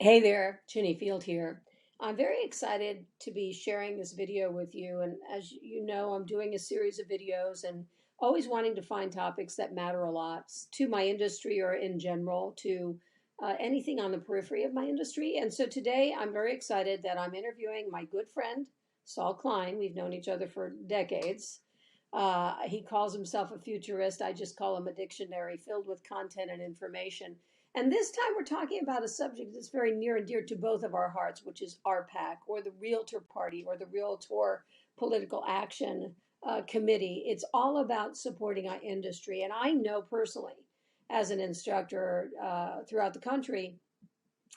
Hey there, Ginny Field here. I'm very excited to be sharing this video with you. And as you know, I'm doing a series of videos and always wanting to find topics that matter a lot to my industry or in general to anything on the periphery of my industry. And so today I'm very excited that I'm interviewing my good friend, Saul Klein. We've known each other for decades. He calls himself a futurist. I just call him a dictionary filled with content and information. And this time we're talking about a subject that's very near and dear to both of our hearts, which is RPAC, or the Realtor Party, or the Realtor Political Action Committee. It's all about supporting our industry. And I know personally, as an instructor throughout the country,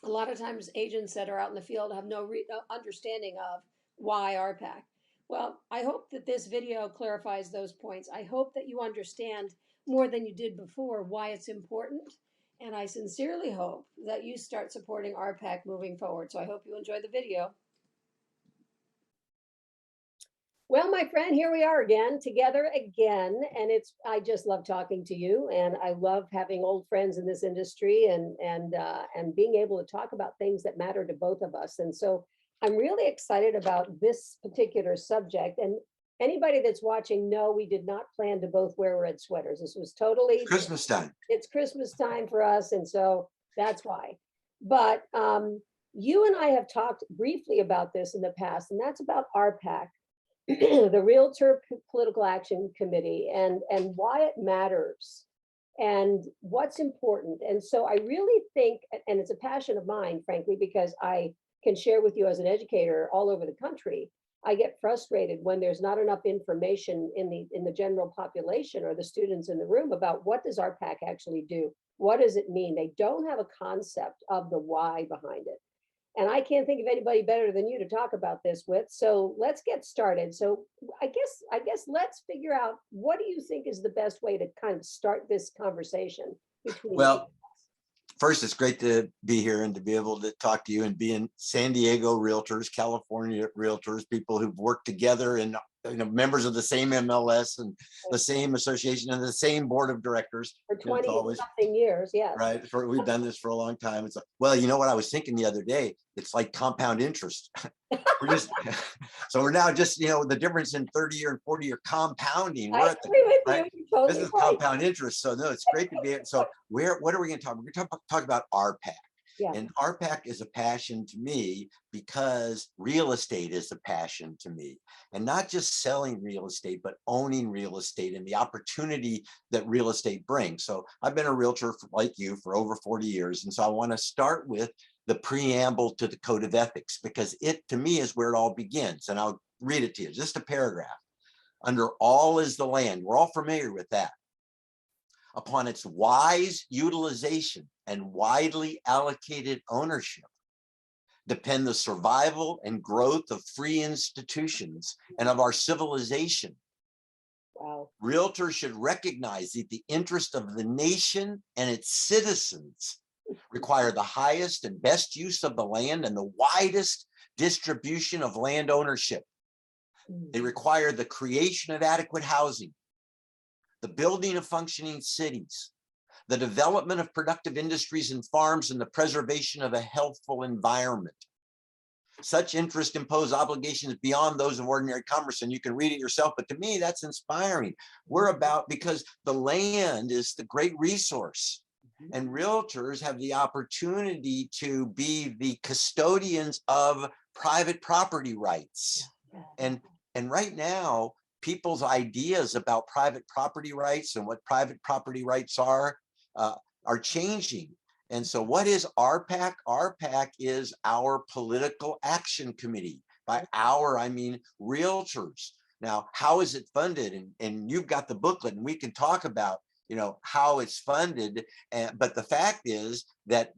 a lot of times agents that are out in the field have no understanding of why RPAC. Well, I hope that this video clarifies those points. I hope that you understand more than you did before why it's important. And I sincerely hope that you start supporting RPAC moving forward. So I hope you enjoy the video. Well, my friend, here we are again, together again. And I just love talking to you. And I love having old friends in this industry and being able to talk about things that matter to both of us. And so I'm really excited about this particular subject. And anybody that's watching, know we did not plan to both wear red sweaters. This was totally Christmas time. It's Christmas time for us, and so that's why. But you and I have talked briefly about this in the past, and that's about RPAC, the Realtor Political Action Committee, and why it matters and what's important. And so I really think, and it's a passion of mine, frankly, because I can share with you as an educator all over the country. I get frustrated when there's not enough information in the general population or the students in the room about what does RPAC actually do? What does it mean? They don't have a concept of the why behind it. And I can't think of anybody better than you to talk about this with. So let's get started. So I guess let's figure out, what do you think is the best way to kind of start this conversation between Well, first, it's great to be here and to be able to talk to you and be in San Diego Realtors, California Realtors, people who've worked together and members of the same MLS and the same association and the same board of directors for 20 something years. Yes. Right. We've done this for a long time. It's like, well, you know what I was thinking the other day? It's like compound interest. We're now just, the difference in 30-year and 40-year compounding. We're at the, right? Totally this is compound interest. So no, it's great to be here. So what are we going to talk about? We're going to talk about RPAC. Yeah. And RPAC is a passion to me because real estate is a passion to me, and not just selling real estate, but owning real estate and the opportunity that real estate brings. So I've been a realtor like you for over 40 years. And so I want to start with the preamble to the Code of Ethics, because it, to me, is where it all begins. And I'll read it to you, just a paragraph. Under all is the land. We're all familiar with that. Upon its wise utilization and widely allocated ownership depend the survival and growth of free institutions and of our civilization. Wow. Realtors should recognize that the interest of the nation and its citizens require the highest and best use of the land and the widest distribution of land ownership. They require the creation of adequate housing, the building of functioning cities, the development of productive industries and farms, and the preservation of a healthful environment. Such interests impose obligations beyond those of ordinary commerce, and you can read it yourself, but to me, that's inspiring. Because the land is the great resource, and realtors have the opportunity to be the custodians of private property rights. And right now, people's ideas about private property rights and what private property rights are changing. And so what is RPAC? RPAC is our Political Action Committee. By our, I mean realtors. Now, how is it funded? And you've got the booklet, and we can talk about how it's funded. But the fact is that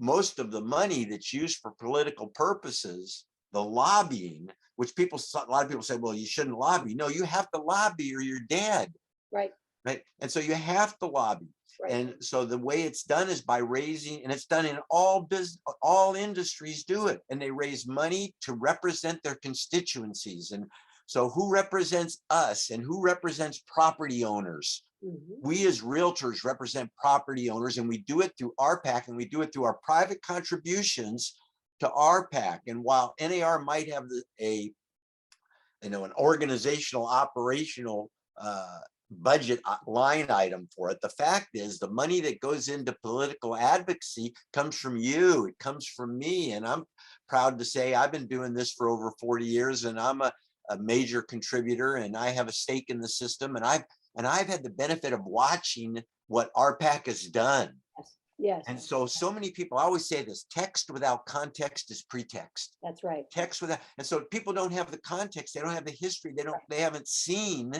most of the money that's used for political purposes, the lobbying, which a lot of people say, well, you shouldn't lobby. No, you have to lobby or you're dead. Right. And so you have to lobby. Right. And so the way it's done is by raising, and it's done in all industries do it, and they raise money to represent their constituencies. And So who represents us and who represents property owners? We as realtors represent property owners, and we do it through RPAC, and we do it through our private contributions to RPAC. And while NAR might have an organizational operational budget line item for it, the fact is the money that goes into political advocacy comes from you. It comes from me, and I'm proud to say I've been doing this for over 40 years, and I'm a major contributor, and I have a stake in the system, and I've had the benefit of watching what RPAC has done. Yes. And so many people, I always say this: text without context is pretext. That's right. Text without, and so people don't have the context, they don't have the history, they haven't seen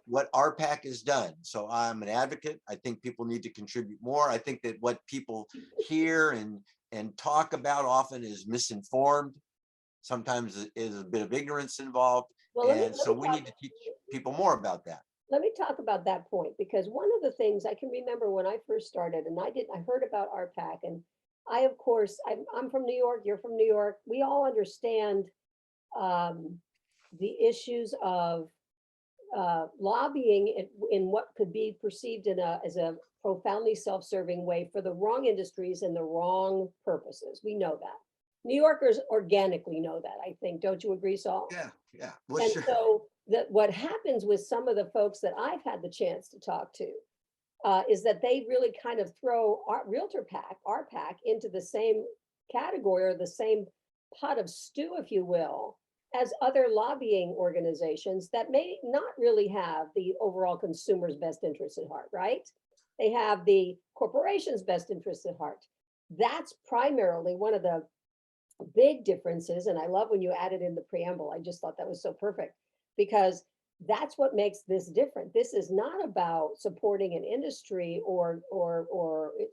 what RPAC has done. So I'm an advocate. I think people need to contribute more. I think that what people hear and talk about often is misinformed. Sometimes is a bit of ignorance involved. Well, and so we need to teach people more about that. Let me talk about that point, because one of the things I can remember when I first started, and I heard about RPAC, and I, of course, I'm from New York, you're from New York. We all understand the issues of lobbying in what could be perceived as a profoundly self-serving way for the wrong industries and the wrong purposes. We know that. New Yorkers organically know that, I think. Don't you agree, Saul? Yeah. Well, and sure. So what happens with some of the folks that I've had the chance to talk to is that they really kind of throw Realtor Pack, RPAC, into the same category or the same pot of stew, if you will, as other lobbying organizations that may not really have the overall consumer's best interest at heart, right? They have the corporation's best interest at heart. That's primarily one of the big differences. And I love when you added in the preamble. I just thought that was so perfect, because that's what makes this different. This is not about supporting an industry or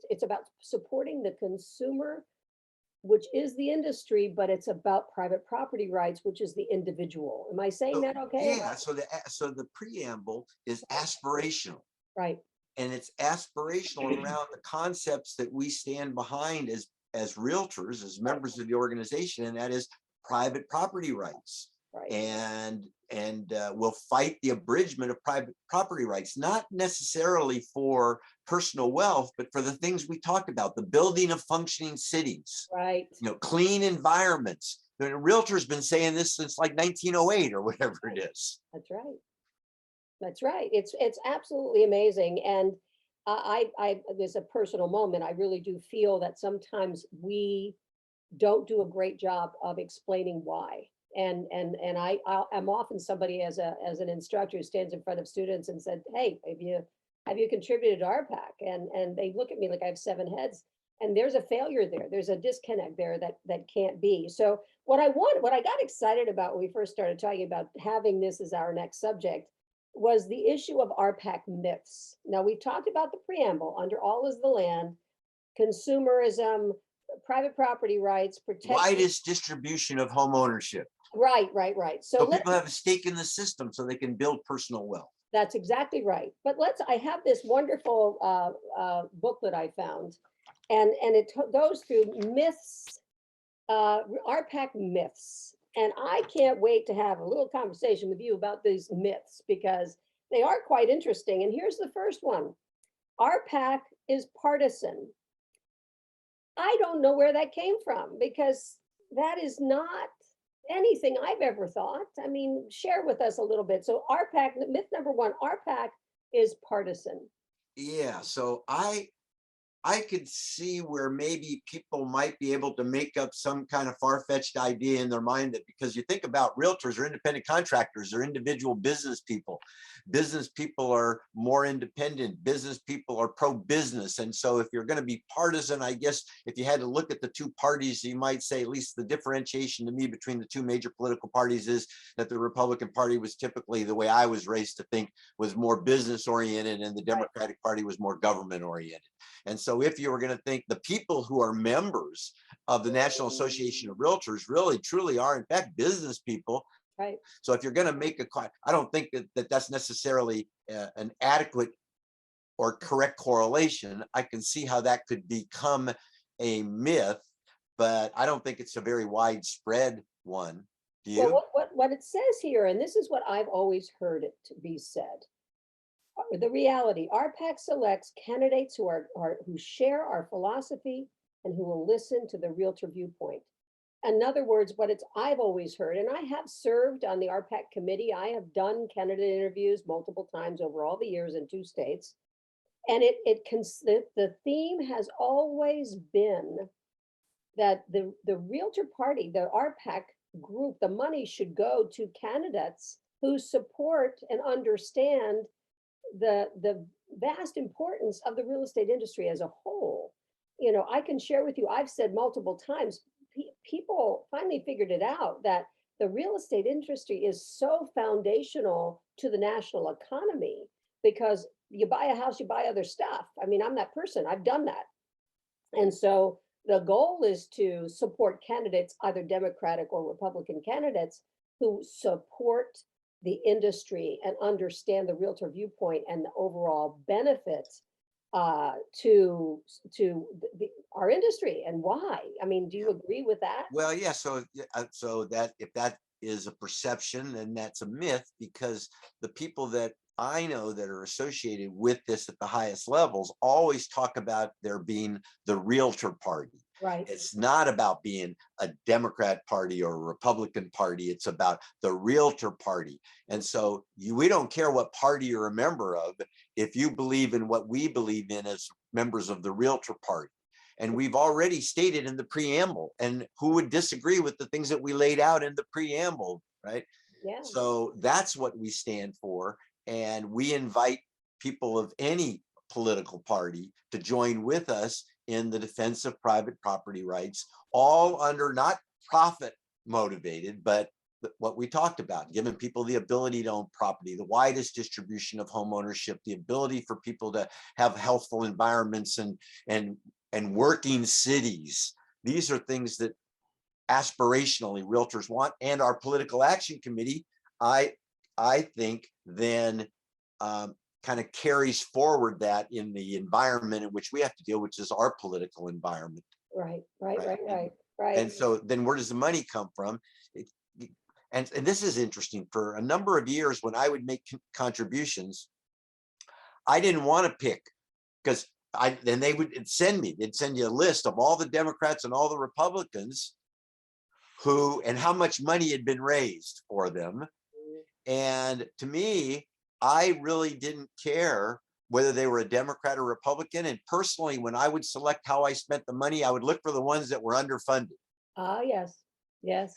it's about supporting the consumer, which is the industry, but it's about private property rights, which is the individual. Am I saying that okay? Yeah, so the preamble is aspirational. Right. And it's aspirational around the concepts that we stand behind as realtors, as members of the organization, and that is private property rights. Right. And we'll fight the abridgment of private property rights, not necessarily for personal wealth, but for the things we talked about: the building of functioning cities, right? Clean environments. The realtor's been saying this since like 1908 or whatever it is. That's right. That's right. It's absolutely amazing. And there's a personal moment. I really do feel that sometimes we don't do a great job of explaining why. And I'm often somebody as an instructor who stands in front of students and said, "Hey, have you contributed to RPAC?" And they look at me like I have 7 heads. And there's a failure there. There's a disconnect there that can't be. So what I got excited about when we first started talking about having this as our next subject was the issue of RPAC myths. Now, we've talked about the preamble: under all is the land, consumerism, private property rights, protection, widest distribution of home ownership. Right. So people have a stake in the system so they can build personal wealth. That's exactly right. But I have this wonderful booklet I found, and it goes through myths, RPAC myths. And I can't wait to have a little conversation with you about these myths, because they are quite interesting. And here's the first one: RPAC is partisan. I don't know where that came from, because that is not anything I've ever thought. I mean, share with us a little bit. So RPAC, myth number 1, RPAC is partisan. Yeah, so I could see where maybe people might be able to make up some kind of far-fetched idea in their mind, that because you think about realtors or independent contractors or individual business people. Business people are more independent. Business people are pro-business. And so if you're going to be partisan, I guess if you had to look at the two parties, you might say at least the differentiation to me between the two major political parties is that the Republican Party was typically, the way I was raised to think, was more business oriented, and the Democratic Party was more government oriented. And so if you were going to think the people who are members of the National Association of Realtors really truly are in fact business people. Right. So if you're going to make I don't think that that's necessarily an adequate or correct correlation. I can see how that could become a myth, but I don't think it's a very widespread one. Do Well, you? what it says here, and this is what I've always heard it to be said. The reality, RPAC selects candidates who share our philosophy and who will listen to the realtor viewpoint. In other words, I've always heard, and I have served on the RPAC committee. I have done candidate interviews multiple times over all the years in 2 states. And the theme has always been that the Realtor Party, the RPAC group, the money should go to candidates who support and understand the vast importance of the real estate industry as a whole. You know, I can share with you, I've said multiple times, people finally figured it out that the real estate industry is so foundational to the national economy because you buy a house, you buy other stuff. I mean, I'm that person, I've done that. And so the goal is to support candidates, either Democratic or Republican candidates, who support the industry and understand the realtor viewpoint and the overall benefits to our industry and why. I mean, do you agree with that? Well, yeah. So that if that is a perception, then that's a myth, because the people that I know that are associated with this at the highest levels always talk about there being the Realtor Party. Right. It's not about being a Democrat party or a Republican party. It's about the Realtor Party. And so we don't care what party you're a member of if you believe in what we believe in as members of the Realtor Party. And we've already stated in the preamble, and who would disagree with the things that we laid out in the preamble, right? Yeah. So that's what we stand for. And we invite people of any political party to join with us in the defense of private property rights, all under not profit motivated, but what we talked about, giving people the ability to own property, the widest distribution of home ownership, the ability for people to have healthful environments and working cities. These are things that aspirationally realtors want, and our political action committee, I think, then kind of carries forward that in the environment in which we have to deal, which is our political environment. Right. And so then where does the money come from? And this is interesting. For a number of years, when I would make contributions, I didn't want to pick, because then they'd send you a list of all the Democrats and all the Republicans and how much money had been raised for them. And to me, I really didn't care whether they were a Democrat or Republican. And personally, when I would select how I spent the money, I would look for the ones that were underfunded. Ah, yes.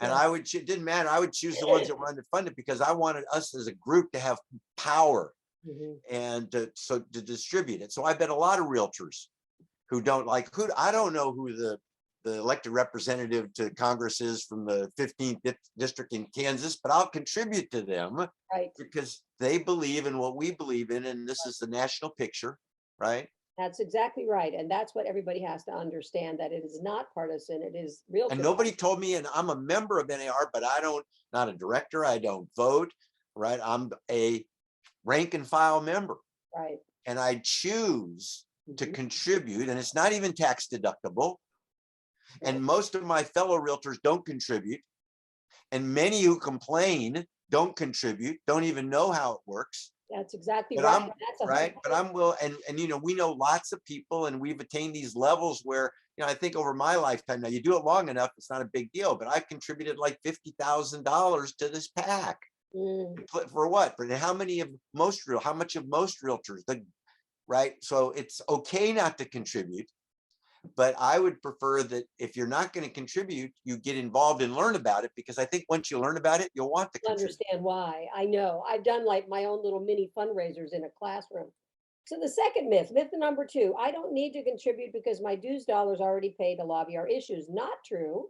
And it didn't matter. I would choose the ones that were underfunded because I wanted us as a group to have power and to distribute it. So I bet a lot of realtors who don't I don't know who the elected representative to Congress is from the 15th district in Kansas, but I'll contribute to them, right? Because they believe in what we believe in, and this is the national picture, right? That's exactly right, and that's what everybody has to understand, that it is not partisan. It is real. And nobody told me, and I'm a member of NAR, but not a director. I don't vote, right? I'm a rank and file member, right? And I choose to contribute, and it's not even tax deductible. And most of my fellow realtors don't contribute. And many who complain don't contribute, don't even know how it works. That's exactly but right. I'm right. But I'm will, and we know lots of people, and we've attained these levels where, I think over my lifetime, now you do it long enough, it's not a big deal, but I've contributed like $50,000 to this PAC. For what? For how much of most realtors, right? So it's okay not to contribute. But I would prefer that if you're not going to contribute, you get involved and learn about it, because I think once you learn about it, you'll want to understand why. I know. I've done like my own little mini fundraisers in a classroom. So the second myth number 2, I don't need to contribute because my dues dollars already paid to lobby our issues. Not true.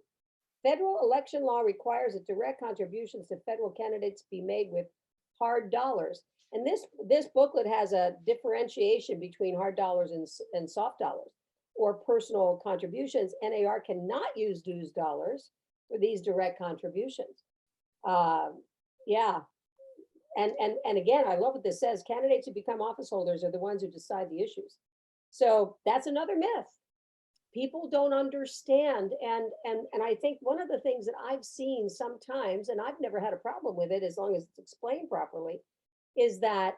Federal election law requires that direct contributions to federal candidates be made with hard dollars. And this booklet has a differentiation between hard dollars and soft dollars, or personal contributions. NAR cannot use dues dollars for these direct contributions. Yeah. And again, I love what this says. Candidates who become office holders are the ones who decide the issues. So that's another myth. People don't understand. And I think one of the things that I've seen sometimes, and I've never had a problem with it as long as it's explained properly, is that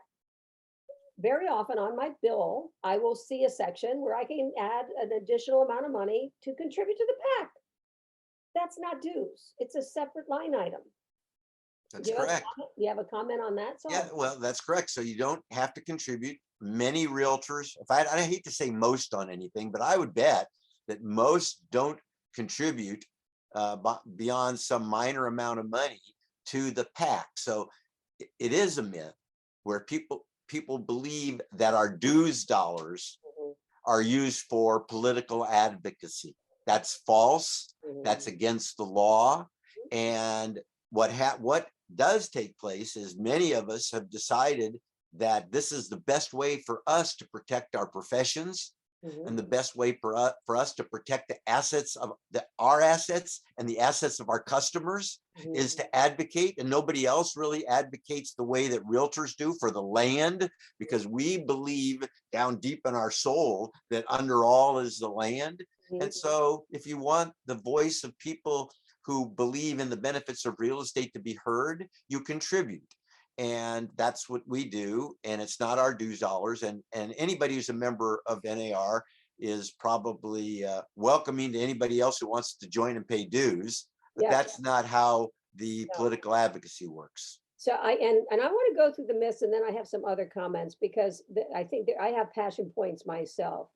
very often on my bill, I will see a section where I can add an additional amount of money to contribute to the PAC. That's not dues. It's a separate line item. That's Do you have a correct. comment? You have a comment on that, Yeah, Saul? well, that's correct. So you don't have to contribute. Many realtors, if I hate to say most on anything, but I would bet that most don't contribute beyond some minor amount of money to the PAC. So it is a myth where people believe that our dues dollars Mhm, are used for political advocacy. That's false. That's mhm, against the law. And what does take place is many of us have decided that this is the best way for us to protect our professions mhm, and the best way for us to protect the assets of our assets and the assets of our customers is mhm, to advocate. And nobody else really advocates the way that realtors do for the land, because we believe down deep in our soul that under all is the land. And mhm. so if you want the voice of people who believe in the benefits of real estate to be heard, you contribute. And that's what we do. And it's not our dues dollars. And anybody who's a member of NAR is probably welcoming to anybody else who wants to join and pay dues. But Yeah. that's not how the No. political advocacy works. So and I want to go through the myths, and then I have some other comments because I think that I have passion points myself.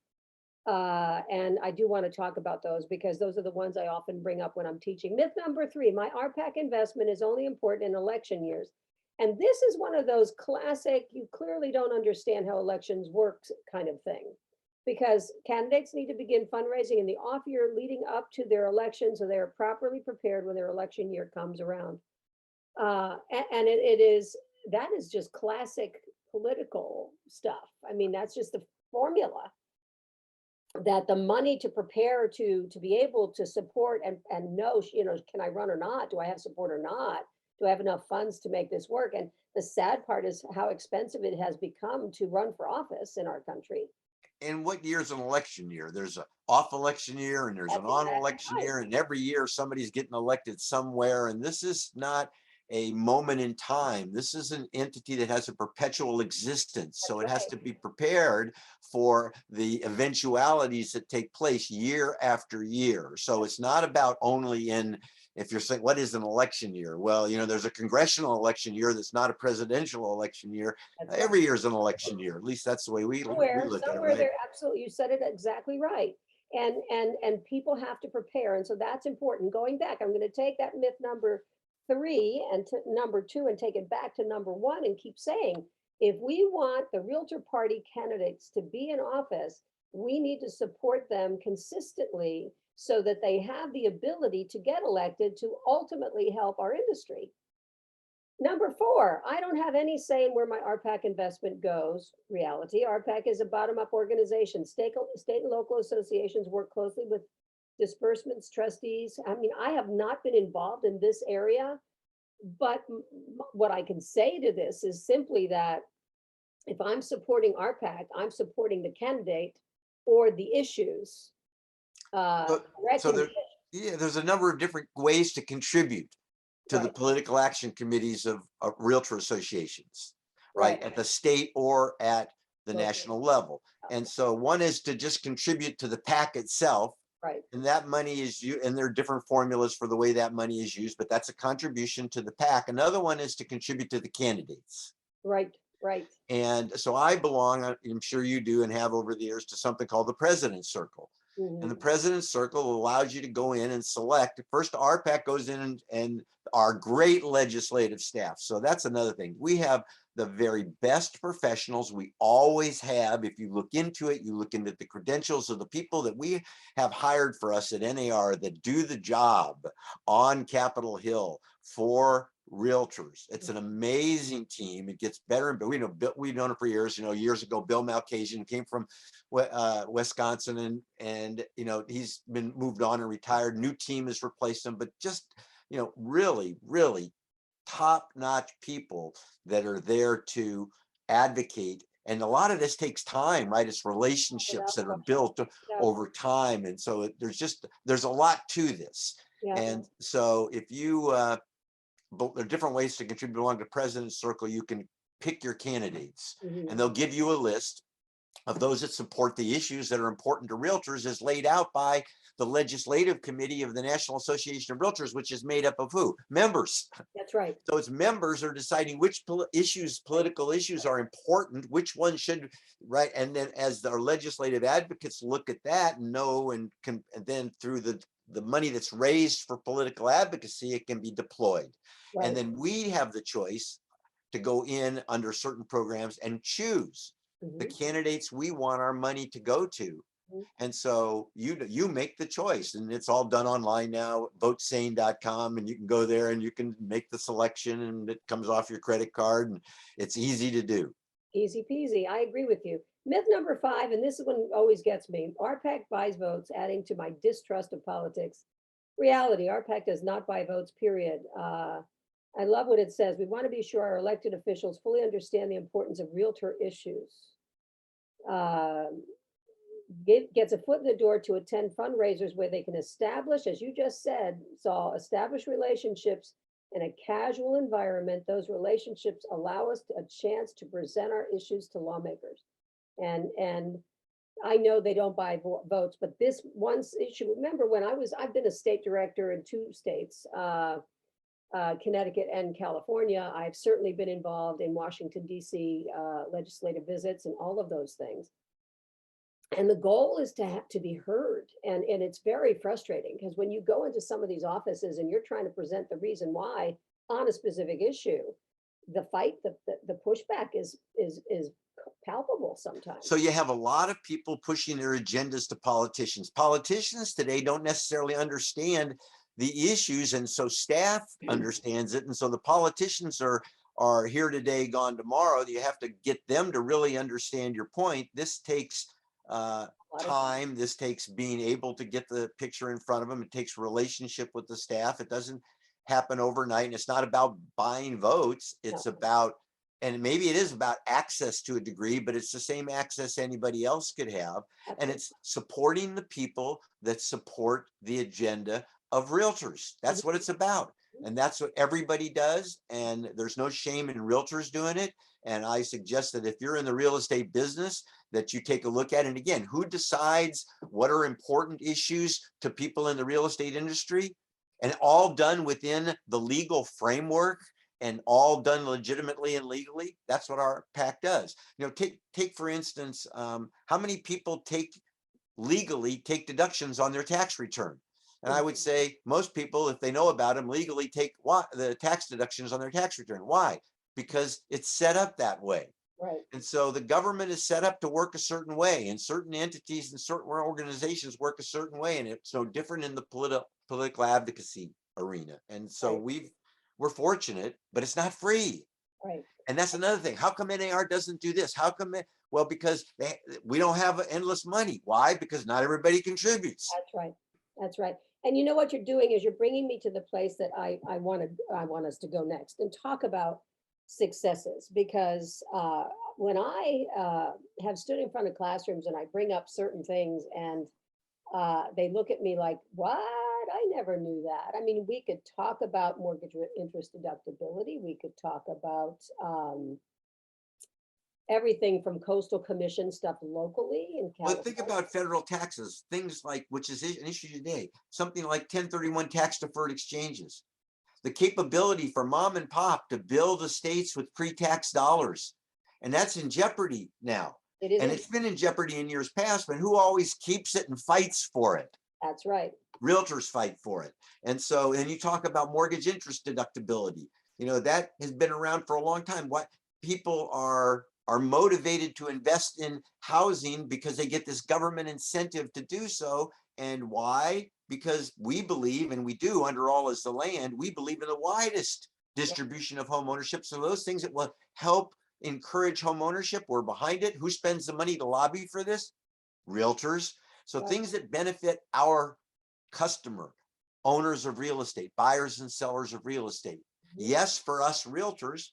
And I do want to talk about those because those are the ones I often bring up when I'm teaching. Myth number 3, my RPAC investment is only important in election years. And this is one of those classic, you clearly don't understand how elections work kind of thing. Because candidates need to begin fundraising in the off year leading up to their election so they are properly prepared when their election year comes around. And it is, that is just classic political stuff. I mean, that's just the formula that the money to prepare to be able to support and know, can I run or not? Do I have support or not? Do I have enough funds to make this work? And the sad part is how expensive it has become to run for office in our country. And what year is an election year? There's an off election year and there's That's an on exactly election right. year, and every year somebody's getting elected somewhere. And this is not a moment in time. This is an entity that has a perpetual existence. That's So it has right. to be prepared for the eventualities that take place year after year. So it's not about only in, if you're saying, what is an election year? Well, there's a congressional election year that's not a presidential election year. That's right. Every year is an election year. At least that's the way we look at it, Somewhere right? there, absolutely, you said it exactly right. And people have to prepare. And so that's important. Going back, I'm going to take that myth number 3 and to number 2 and take it back to number 1 and keep saying, if we want the Realtor Party candidates to be in office, we need to support them consistently so that they have the ability to get elected to ultimately help our industry. Number 4, I don't have any say in where my RPAC investment goes. Reality, RPAC is a bottom-up organization. State and local associations work closely with disbursements trustees. I mean, I have not been involved in this area, but what I can say to this is simply that if I'm supporting RPAC, I'm supporting the candidate or the issues. So, Correct so and there, yeah, there's a number of different ways to contribute to the right, political action committees of realtor associations, right, right, at the state or at the local, national level. And so one is to just contribute to the PAC itself, right, and that money is you, and there are different formulas for the way that money is used, but that's a contribution to the PAC. Another one is to contribute to the candidates. right, right. And so I belong, I'm sure you do and have over the years, to something called the President's Circle. And the Mhm. President's Circle allows you to go in and select. First, RPAC goes in and our great legislative staff. So that's another thing. We have the very best professionals. We always have. If you look into it, you look into the credentials of the people that we have hired for us at NAR that do the job on Capitol Hill for realtors. It's an amazing team. It gets better, but we've known it for years. Years ago, Bill Malkasian came from Wisconsin, and he's been moved on and retired. New team has replaced him, but just really, really top-notch people that are there to advocate And a lot of this takes time, right? It's relationships that are built over time. And so there's a lot to this. Yeah. And so if you, there are different ways to contribute along the President's Circle. You can pick your candidates, and they'll give you a list of those that support the issues that are important to realtors, as laid out by the Legislative Committee of the National Association of Realtors, which is made up of who? Members. That's right. So it's members are deciding which political issues are important, which ones should, right? And then as our legislative advocates look at that and know, and then through the money that's raised for political advocacy, it can be deployed. Right. And then we have the choice to go in under certain programs and choose the candidates we want our money to go to. And so you make the choice, and it's all done online now, votesane.com, and you can go there and you can make the selection, and it comes off your credit card, and it's easy to do. Easy peasy. I agree with you. Myth number 5, and this one always gets me. RPAC buys votes, adding to my distrust of politics. Reality, RPAC does not buy votes, period. I love what it says. We want to be sure our elected officials fully understand the importance of realtor issues. Gets a foot in the door to attend fundraisers where they can establish, as you just said, Saul, establish relationships in a casual environment. Those relationships allow us a chance to present our issues to lawmakers. And I know they don't buy votes, but this one issue, remember when I've been a state director in 2 states, Connecticut and California. I've certainly been involved in Washington, D.C. Legislative visits and all of those things. And the goal is to be heard. And it's very frustrating because when you go into some of these offices and you're trying to present the reason why on a specific issue, the fight, the pushback is palpable sometimes. So you have a lot of people pushing their agendas to politicians. Politicians today don't necessarily understand the issues, and so staff understands it. And so the politicians are here today, gone tomorrow. You have to get them to really understand your point. This takes time. This takes being able to get the picture in front of them. It takes relationship with the staff. It doesn't happen overnight, and it's not about buying votes. It's about, and maybe it is about access to a degree, but it's the same access anybody else could have. And it's supporting the people that support the agenda of realtors. That's what it's about. And that's what everybody does. And there's no shame in realtors doing it. And I suggest that if you're in the real estate business, that you take a look at it. And again, who decides what are important issues to people in the real estate industry? And all done within the legal framework and all done legitimately and legally. That's what our PAC does. You know, take for instance, how many people legally take deductions on their tax return? And I would say most people, if they know about them, legally take the tax deductions on their tax return. Why? Because it's set up that way. Right. And so the government is set up to work a certain way, and certain entities and certain organizations work a certain way. And it's no different in the political advocacy arena. And so we're fortunate, but it's not free. Right. And that's another thing. How come NAR doesn't do this? How come well, because we don't have endless money. Why? Because not everybody contributes. That's right. That's right. And you know what you're doing is you're bringing me to the place that I want us to go next and talk about successes, because when I have stood in front of classrooms and I bring up certain things and they look at me like, what? I never knew that. I mean, we could talk about mortgage interest deductibility. We could talk about everything from coastal commission stuff locally in California. But think about federal taxes, things like, which is an issue today, something like 1031 tax deferred exchanges. The capability for mom and pop to build estates with pre-tax dollars. And that's in jeopardy now. It is. And it's been in jeopardy in years past, but who always keeps it and fights for it? That's right. Realtors fight for it. And so, and you talk about mortgage interest deductibility, you know, that has been around for a long time. What people are motivated to invest in housing because they get this government incentive to do so. And why? Because we believe, and we do under All is the Land, we believe in the widest distribution of home ownership. So those things that will help encourage home ownership, we're behind it. Who spends the money to lobby for this? Realtors. So things that benefit our customer, owners of real estate, buyers and sellers of real estate. Yes, for us realtors,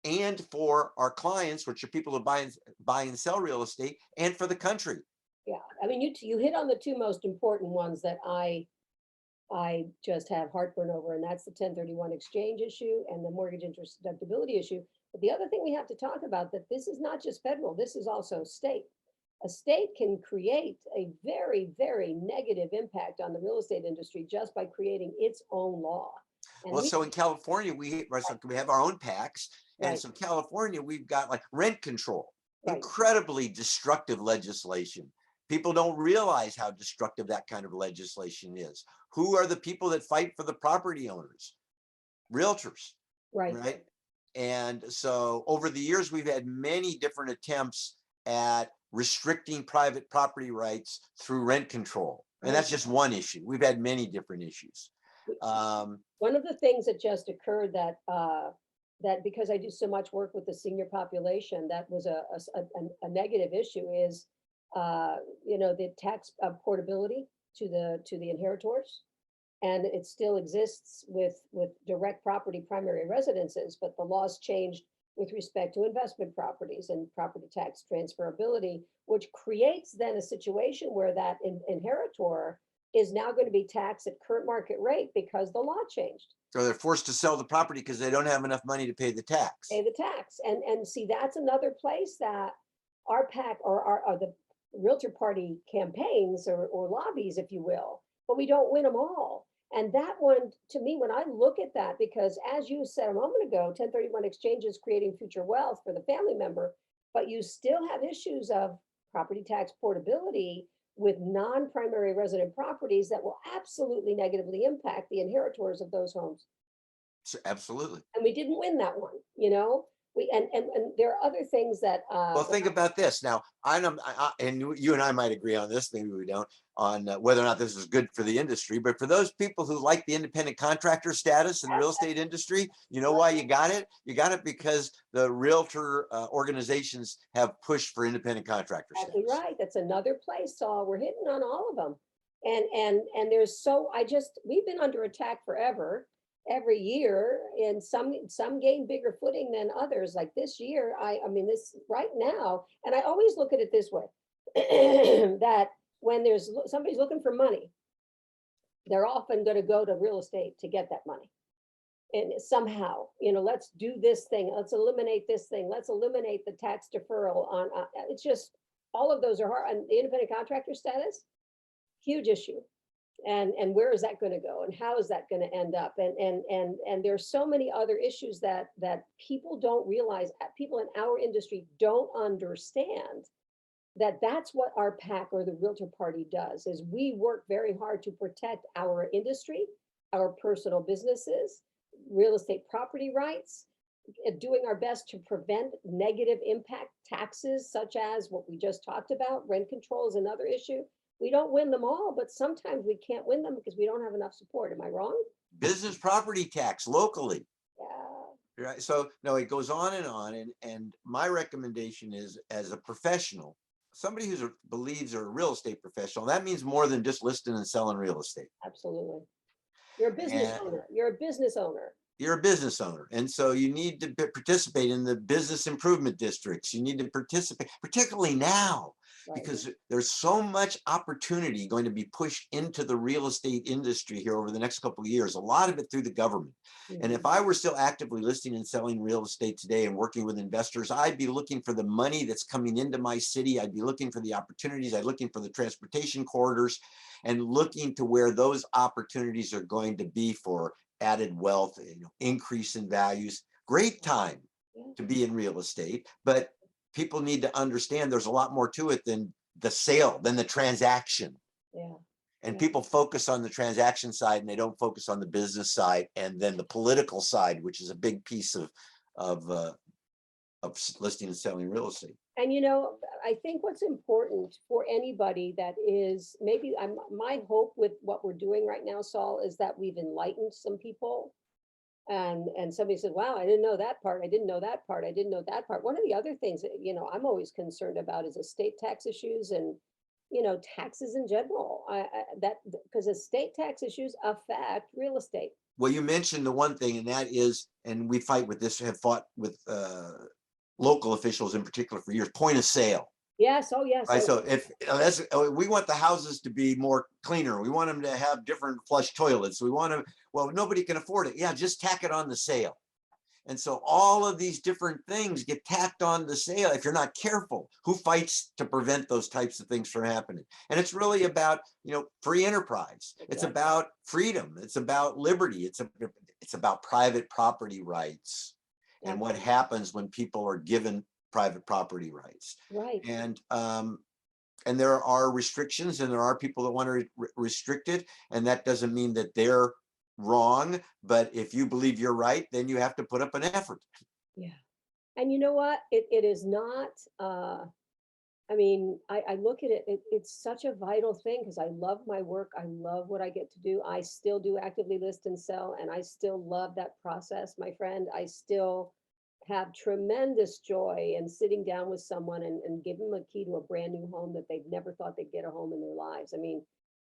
and for our clients, which are people who buy and sell real estate, and for the country. Yeah, I mean, you hit on the two most important ones that I just have heartburn over, and that's the 1031 exchange issue and the mortgage interest deductibility issue. But the other thing we have to talk about, that this is not just federal, this is also state. A state can create a very, very negative impact on the real estate industry just by creating its own law. And Well, so in California, we have our own PACs. And right, so California, we've got like rent control, right, incredibly destructive legislation. People don't realize how destructive that kind of legislation is. Who are the people that fight for the property owners? Realtors, right. right? And so over the years, we've had many different attempts at restricting private property rights through rent control. And that's just one issue. We've had many different issues. One of the things that just occurred that that because I do so much work with the senior population, that was a negative issue is, you know, the tax portability to the inheritors, and it still exists with direct property primary residences, but the laws changed with respect to investment properties and property tax transferability, which creates then a situation where that inheritor is now going to be taxed at current market rate because the law changed. So they're forced to sell the property because they don't have enough money to pay the tax. Pay the tax. And see, that's another place that RPAC or the Realtor Party campaigns or lobbies, if you will, but we don't win them all. And that one, to me, when I look at that, because as you said a moment ago, 1031 exchanges creating future wealth for the family member, but you still have issues of property tax portability with non-primary resident properties that will absolutely negatively impact the inheritors of those homes. So absolutely. And we didn't win that one, you know? And there are other things that Well, think about this now. And you and I might agree on this, maybe we don't, on whether or not this is good for the industry. But for those people who like the independent contractor status in the real estate industry, you know why you got it? You got it because the realtor organizations have pushed for independent contractor exactly status. right. That's another place, Saul. We're hitting on all of them. And there's we've been under attack forever, every year, and some gain bigger footing than others. Like this year, I mean this right now, and I always look at it this way, that when somebody's looking for money, they're often going to go to real estate to get that money. And somehow, you know, let's do this thing, let's eliminate this thing, let's eliminate the tax deferral on, it's just, all of those are hard. And the independent contractor status, huge issue. And where is that going to go, and how is that going to end up? And there's so many other issues that people don't realize, people in our industry don't understand, that that's what our PAC or the Realtor Party does, is we work very hard to protect our industry, our personal businesses, real estate property rights, doing our best to prevent negative impact taxes, such as what we just talked about. Rent control is another issue. We don't win them all, but sometimes we can't win them because we don't have enough support. Am I wrong? Business property tax locally. Yeah. Right. So no, it goes on. And my recommendation is, as a professional, somebody who believes they're a real estate professional, that means more than just listing and selling real estate. Absolutely. You're a business owner. You're a business owner. You're a business owner. And so you need to participate in the business improvement districts. You need to participate, particularly now, Right. because there's so much opportunity going to be pushed into the real estate industry here over the next couple of years, a lot of it through the government. And if I were still actively listing and selling real estate today and working with investors, I'd be looking for the money that's coming into my city. I'd be looking for the opportunities. I'd be looking for the transportation corridors and looking to where those opportunities are going to be for added wealth, you know, increase in values. Great time to be in real estate, but people need to understand there's a lot more to it than the sale, than the transaction. Yeah. And people focus on the transaction side and they don't focus on the business side, and then the political side, which is a big piece of listing and selling real estate. And you know, I think what's important for anybody that is maybe my hope with what we're doing right now, Saul, is that we've enlightened some people. And somebody said, wow, I didn't know that part. I didn't know that part. I didn't know that part. One of the other things that, you know, I'm always concerned about is estate tax issues and taxes in general. That because estate tax issues affect real estate. Well, you mentioned the one thing, and that is, and we fight with this, have fought with local officials in particular for years, point of sale. Yes. Oh, yes. Right. Oh, So if we want the houses to be more cleaner, we want them to have different flush toilets. We want to, well, nobody can afford it. Yeah, just tack it on the sale. And so all of these different things get tacked on the sale. If you're not careful, who fights to prevent those types of things from happening? And it's really about, free enterprise. It's about freedom. It's about liberty. It's about private property rights and what happens when people are given private property rights. Right. And there are restrictions, and there are people that want to restrict it, and that doesn't mean that they're wrong, but if you believe you're right, then you have to put up an effort. Yeah. And you know what? It is not, I mean, I look at it, it's such a vital thing because I love my work. I love what I get to do. I still do actively list and sell, and I still love that process, my friend. I still have tremendous joy in sitting down with someone and give them a key to a brand new home that they've never thought they'd get a home in their lives. I mean,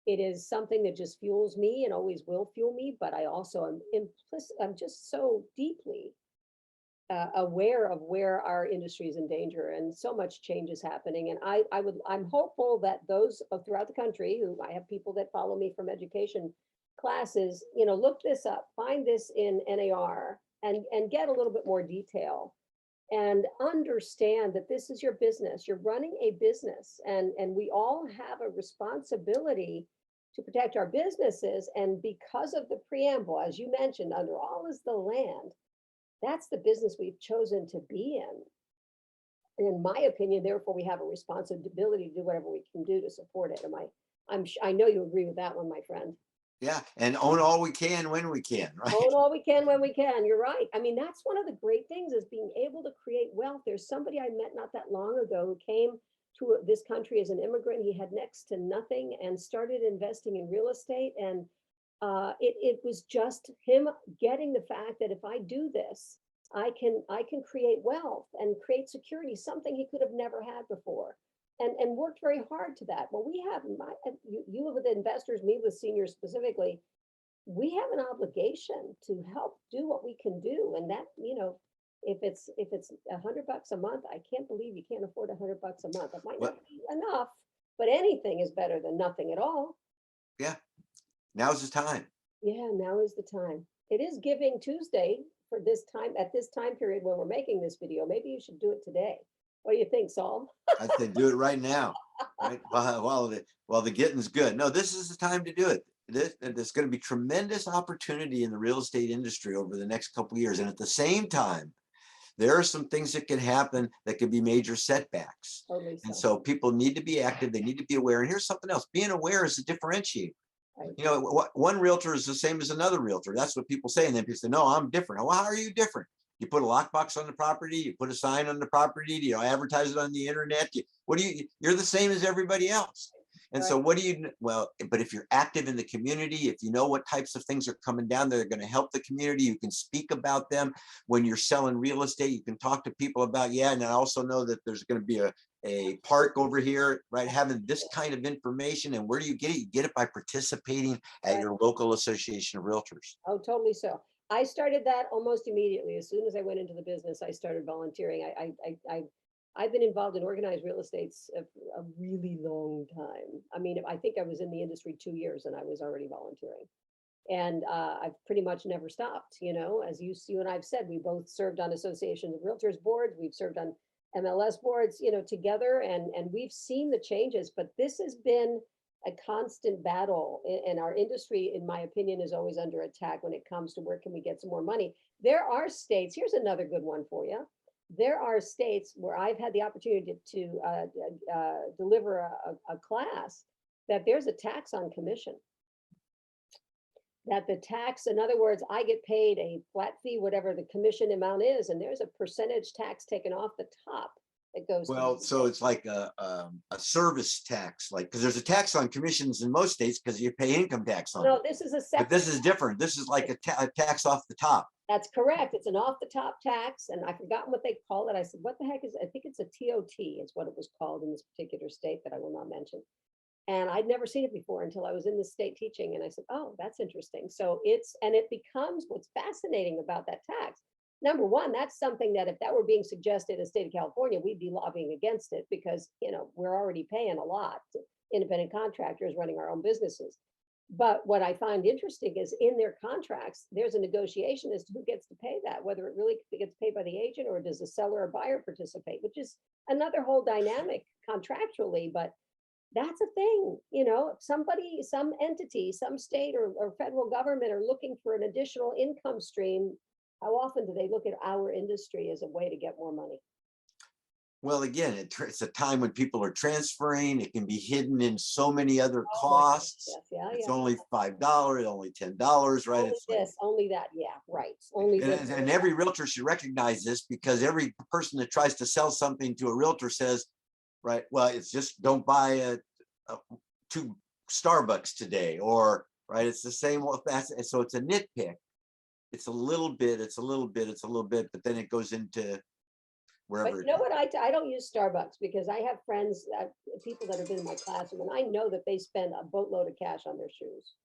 it is something that just fuels me and always will fuel me, but I also am implicit. I'm just so deeply aware of where our industry is in danger, and so much change is happening. And I'm hopeful that those throughout the country, who I have people that follow me from education classes, look this up, find this in NAR, and get a little bit more detail and understand that this is your business. You're running a business, and we all have a responsibility to protect our businesses. And because of the preamble, as you mentioned, under all is the land, that's the business we've chosen to be in. And in my opinion, therefore, we have a responsibility to do whatever we can do to support it. I know you agree with that one, my friend. Yeah, and own all we can when we can, right? Own all we can when we can. You're right. I mean, that's one of the great things, is being able to create wealth. There's somebody I met not that long ago who came to this country as an immigrant. He had next to nothing and started investing in real estate. And it was just him getting the fact that if I do this, I can create wealth and create security, something he could have never had before. And worked very hard to that. Well, we have you with investors, me with seniors specifically, we have an obligation to help do what we can do. And that, if it's $100 a month, I can't believe you can't afford $100 a month. It might not be enough, but anything is better than nothing at all. Yeah, now's the time. Yeah, now is the time. It is Giving Tuesday for this time, at this time period when we're making this video. Maybe you should do it today. What do you think, Saul? I'd say do it right now, right? While the getting's good. No, this is the time to do it. There's going to be tremendous opportunity in the real estate industry over the next couple of years. And at the same time, there are some things that can happen that could be major setbacks. Totally so. And so people need to be active. They need to be aware. And here's something else. Being aware is a differentiator. Right. One realtor is the same as another realtor. That's what people say. And then people say, no, I'm different. Well, how are you different? You put a lockbox on the property, you put a sign on the property, you advertise it on the internet. You're the same as everybody else. And so but if you're active in the community, if you know what types of things are coming down that are going to help the community, you can speak about them. When you're selling real estate, you can talk to people about, and I also know that there's going to be a park over here, right? Having this kind of information. And where do you get it? You get it by participating at your local association of realtors. Oh, totally so. I started that almost immediately. As soon as I went into the business, I started volunteering. I've been involved in organized real estate a really long time. I mean, I think I was in the industry 2 years and I was already volunteering. And I've pretty much never stopped. As you and I've said, we both served on associations of realtors boards. We've served on MLS boards, together, and we've seen the changes. But this has been a constant battle, and our industry, in my opinion, is always under attack when it comes to where can we get some more money. There are states, here's another good one for you. There are states where I've had the opportunity to deliver a class, that there's a tax on commission. That the tax, in other words, I get paid a flat fee, whatever the commission amount is, and there's a percentage tax taken off the top that goes. So it's like a service tax, because there's a tax on commissions in most states because you pay income tax on it. No, this is a separate. But this is different. This is like a tax off the top. That's correct. It's an off the top tax, and I've forgotten what they call it. I said, what the heck is it? I think it's a TOT is what it was called in this particular state that I will not mention. And I'd never seen it before until I was in the state teaching. And I said, oh, that's interesting. So it becomes what's fascinating about that tax. Number one, that's something that if that were being suggested in the state of California, we'd be lobbying against it because, we're already paying a lot to independent contractors running our own businesses. But what I find interesting is in their contracts, there's a negotiation as to who gets to pay that, whether it really gets paid by the agent or does the seller or buyer participate, which is another whole dynamic contractually. But that's a thing, if somebody, some entity, some state or federal government are looking for an additional income stream, how often do they look at our industry as a way to get more money? Well, again, it's a time when people are transferring. It can be hidden in so many other Oh my gosh, costs. yes, yeah, It's yeah. only $5, only $10, right? Only It's like, this, only that, yeah, right. Only this. and every realtor should recognize this, because every person that tries to sell something to a realtor says, right, well, it's just don't buy two Starbucks today, or right, it's the same. So it's a nitpick. It's a little bit, it's a little bit, it's a little bit, but then it goes into But wherever. you know what? I don't use Starbucks because I have friends, people that have been in my classroom, and I know that they spend a boatload of cash on their shoes.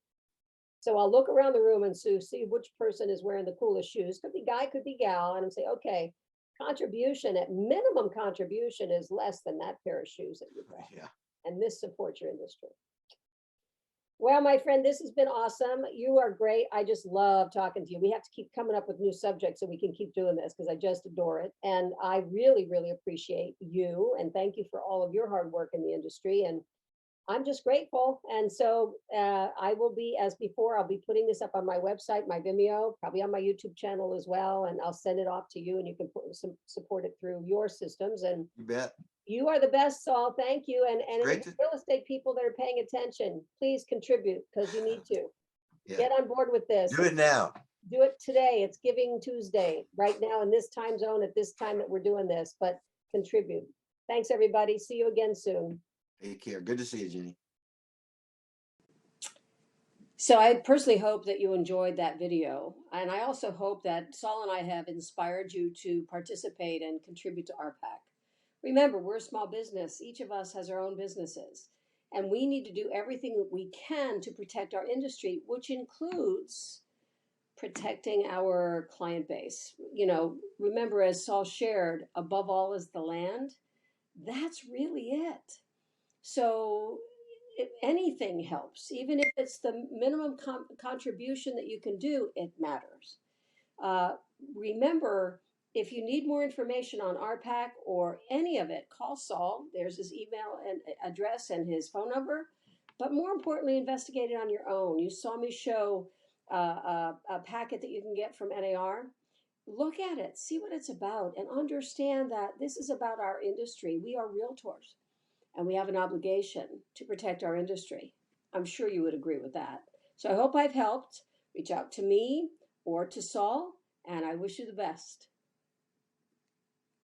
So I'll look around the room and see which person is wearing the coolest shoes. Could be guy, could be gal, and I'm say, okay, contribution at minimum contribution is less than that pair of shoes that you bought, Yeah. and this supports your industry. Well, my friend, this has been awesome. You are great. I just love talking to you. We have to keep coming up with new subjects so we can keep doing this because I just adore it. And I really, really appreciate you. And thank you for all of your hard work in the industry. And I'm just grateful. And so I will be, as before, I'll be putting this up on my website, my Vimeo, probably on my YouTube channel as well. And I'll send it off to you and you can support it through your systems. And You bet. you are the best, Saul. Thank you. And Great any real estate people that are paying attention, please contribute because you need to. Yeah. Get on board with this. Do it now. Do it today. It's Giving Tuesday right now in this time zone at this time that we're doing this, but contribute. Thanks, everybody. See you again soon. Take care. Good to see you, Jenny. So I personally hope that you enjoyed that video. And I also hope that Saul and I have inspired you to participate and contribute to RPAC. Remember, we're a small business. Each of us has our own businesses. And we need to do everything that we can to protect our industry, which includes protecting our client base. Remember, as Saul shared, above all is the land. That's really it. So if anything helps, even if it's the minimum contribution that you can do, it matters. Remember, if you need more information on RPAC or any of it, call Saul. There's his email and address and his phone number. But more importantly, investigate it on your own. You saw me show a packet that you can get from NAR. Look at it, see what it's about, and understand that this is about our industry. We are realtors, and we have an obligation to protect our industry. I'm sure you would agree with that. So I hope I've helped. Reach out to me or to Saul, and I wish you the best.